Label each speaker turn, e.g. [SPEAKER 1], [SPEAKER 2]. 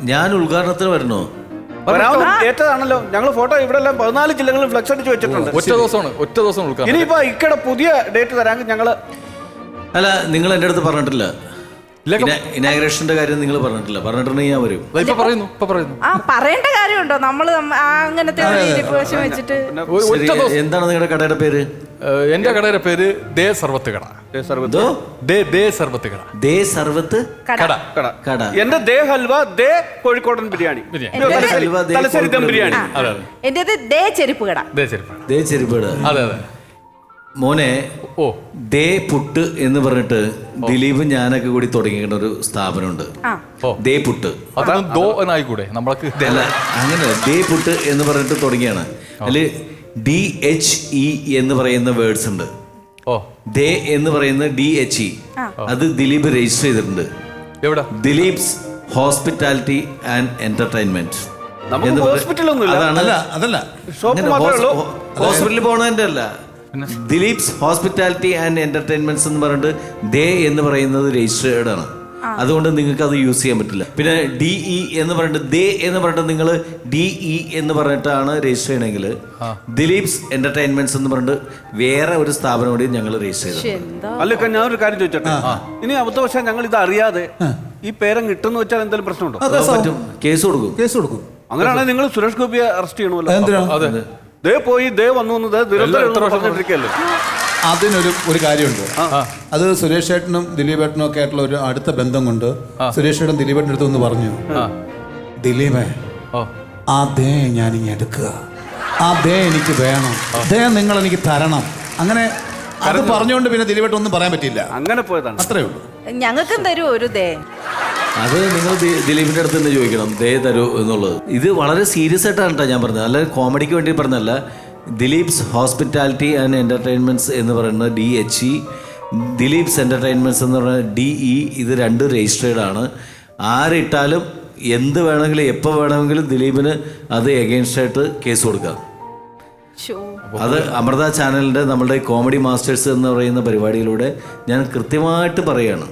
[SPEAKER 1] ഞാൻ ഉദ്ഘാടനത്തിന് വരണോ?
[SPEAKER 2] ഏറ്റതാണല്ലോ. ഞങ്ങൾ ഫോട്ടോ ഇവിടെ എല്ലാം 14 ജില്ലകളിൽ ഫ്ലക്സ് അടിച്ച് വെച്ചിട്ടുണ്ട്.
[SPEAKER 3] ഒറ്റ ദിവസം ഉദ്ഘാടനം.
[SPEAKER 2] ഇനിയിപ്പോ ഇക്കടെ പുതിയ ഡേറ്റ് തരാമെങ്കിൽ ഞങ്ങള്.
[SPEAKER 1] അല്ല, നിങ്ങൾ എൻ്റെ അടുത്ത് പറഞ്ഞിട്ടില്ല ഇനാഗ്രേഷന്റെ കാര്യം. നിങ്ങൾ പറഞ്ഞിട്ടുണ്ടെങ്കിൽ ഞാൻ വരും.
[SPEAKER 3] ഇപ്പൊ പറയുന്നു.
[SPEAKER 4] ആ പറയേണ്ട കാര്യമുണ്ടോ? നമ്മള് അങ്ങനത്തെ വെച്ചിട്ട്
[SPEAKER 1] എന്താണ് നിങ്ങളുടെ കടയുടെ പേര്?
[SPEAKER 3] എന്റെ കടയുടെ പേര് ദേ സർവത്ത് കട. ദേ സർവത്ത്
[SPEAKER 1] കട.
[SPEAKER 2] എന്റെ ദേ ഹൽവ, ദേ കോഴിക്കോടൻ ബിരിയാണി, തലശ്ശേരി ദം ബിരിയാണി.
[SPEAKER 4] എന്റേത് ദേ ചെരുപ്പ് കട.
[SPEAKER 1] ദേ ചെരുപ്പ് കട.
[SPEAKER 3] അതെ. മോനെ,
[SPEAKER 1] ദേ പുട്ട് എന്ന് പറഞ്ഞിട്ട് ദിലീപ് ഞാനൊക്കെ കൂടി തുടങ്ങിയ ഒരു സ്ഥാപനമുണ്ട്. ദേ പുട്ട്.
[SPEAKER 3] ആയിക്കൂടെ നമ്മൾക്ക്?
[SPEAKER 1] അല്ല, അങ്ങനെ ദേ പുട്ട് എന്ന് പറഞ്ഞിട്ട് തുടങ്ങിയാണ്. അതില് DHE എന്ന് പറയുന്ന വേർഡ്സ് ഉണ്ട്. ദേ എന്ന് പറയുന്ന DHE അത് ദിലീപ് രജിസ്റ്റർ ചെയ്തിട്ടുണ്ട്.
[SPEAKER 3] എവിടെ?
[SPEAKER 1] ദിലീപ്സ് ഹോസ്പിറ്റാലിറ്റി ആൻഡ് എന്റർടൈൻമെന്റ്. ഹോസ്പിറ്റലിൽ പോണതിന്റെ അല്ല, ദിലീപ്സ് ഹോസ്പിറ്റാലിറ്റി ആൻഡ് എന്റർടൈൻമെന്റ്സ് എന്ന് പറഞ്ഞിട്ട് ദേ എന്ന് പറയുന്നത് രജിസ്റ്റേർഡ് ആണ്. അതുകൊണ്ട് നിങ്ങൾക്ക് അത് യൂസ് ചെയ്യാൻ പറ്റില്ല. പിന്നെ DE എന്ന് പറഞ്ഞിട്ട് ദേ എന്ന് പറഞ്ഞിട്ട് നിങ്ങൾ DE എന്ന് പറഞ്ഞിട്ടാണ് രജിസ്റ്റർ ചെയ്യണമെങ്കിൽ ദിലീപ്സ് എന്റർടൈൻമെന്റ്സ് എന്ന് പറഞ്ഞിട്ട് വേറെ ഒരു സ്ഥാപനം കൂടി ഞങ്ങൾ രജിസ്റ്റർ ചെയ്തു.
[SPEAKER 2] അല്ല, ഞാനൊരു കാര്യം ചോദിച്ചോട്ടെ. ഇനി അബദ്ധവശാൽ ഞങ്ങൾ ഇത് അറിയാതെ ഈ പേരം കിട്ടുന്ന വെച്ചാൽ എന്തെങ്കിലും പ്രശ്നമുണ്ടോ?
[SPEAKER 1] കേസ് കൊടുക്കും.
[SPEAKER 2] അങ്ങനെയാണെങ്കിൽ നിങ്ങൾ സുരേഷ് ഗോപിയെ അറസ്റ്റ് ചെയ്യണമല്ലോ. ദേ പോയി ദേ വന്നു പറഞ്ഞിട്ടിരിക്കല്ലോ.
[SPEAKER 5] അതിനൊരു കാര്യമുണ്ട്. അത് സുരേഷ് ഏട്ടനും ദിലീപ് ഏട്ടനും ഒക്കെ ആയിട്ടുള്ള ഒരു അടുത്ത ബന്ധം കൊണ്ട് സുരേഷ് ഏട്ടൻ ദിലീപ് ഏട്ടൻ്റെ അടുത്ത് പറഞ്ഞു, ദിലീപേ, ആ ദേ ഞാനിങ്ങ് എടുക്കുക, ആ ദേ എനിക്ക് വേണം, ദേ നിങ്ങൾ എനിക്ക് തരണം. അങ്ങനെ അത് പറഞ്ഞുകൊണ്ട് പിന്നെ ദിലീപ് ഏട്ടൻ ഒന്നും പറയാൻ പറ്റില്ല.
[SPEAKER 2] അങ്ങനെ പോയതാണ്.
[SPEAKER 5] അത്രേ ഉള്ളൂ.
[SPEAKER 4] ഞങ്ങൾക്കും തരൂ ഒരു ദേ.
[SPEAKER 1] അത് നിങ്ങൾ ദിലീപിന്റെ അടുത്ത് തന്നെ ചോദിക്കണം, ദേ തരൂ എന്നുള്ളത്. ഇത് വളരെ സീരിയസ് ആയിട്ടാണ് കേട്ടോ ഞാൻ പറഞ്ഞത്, അല്ല കോമഡിക്ക് വേണ്ടി പറഞ്ഞല്ല. ദിലീപ്സ് ഹോസ്പിറ്റാലിറ്റി ആൻഡ് എന്റർടൈൻമെന്റ്സ് എന്ന് പറയുന്ന DHE, ദിലീപ്സ് എന്റർടൈൻമെന്റ്സ് എന്ന് പറയുന്ന DE, ഇത് രണ്ട് രജിസ്റ്റേർഡ് ആണ്. ആരിട്ടാലും എന്ത് വേണമെങ്കിലും എപ്പോൾ വേണമെങ്കിലും ദിലീപിന് അത് എഗെയിൻസ്റ്റ് ആയിട്ട് കേസ് കൊടുക്കാം. അത് അമൃത ചാനലിൻ്റെ നമ്മളുടെ കോമഡി മാസ്റ്റേഴ്സ് എന്ന് പറയുന്ന പരിപാടിയിലൂടെ ഞാൻ കൃത്യമായിട്ട് പറയുകയാണ്.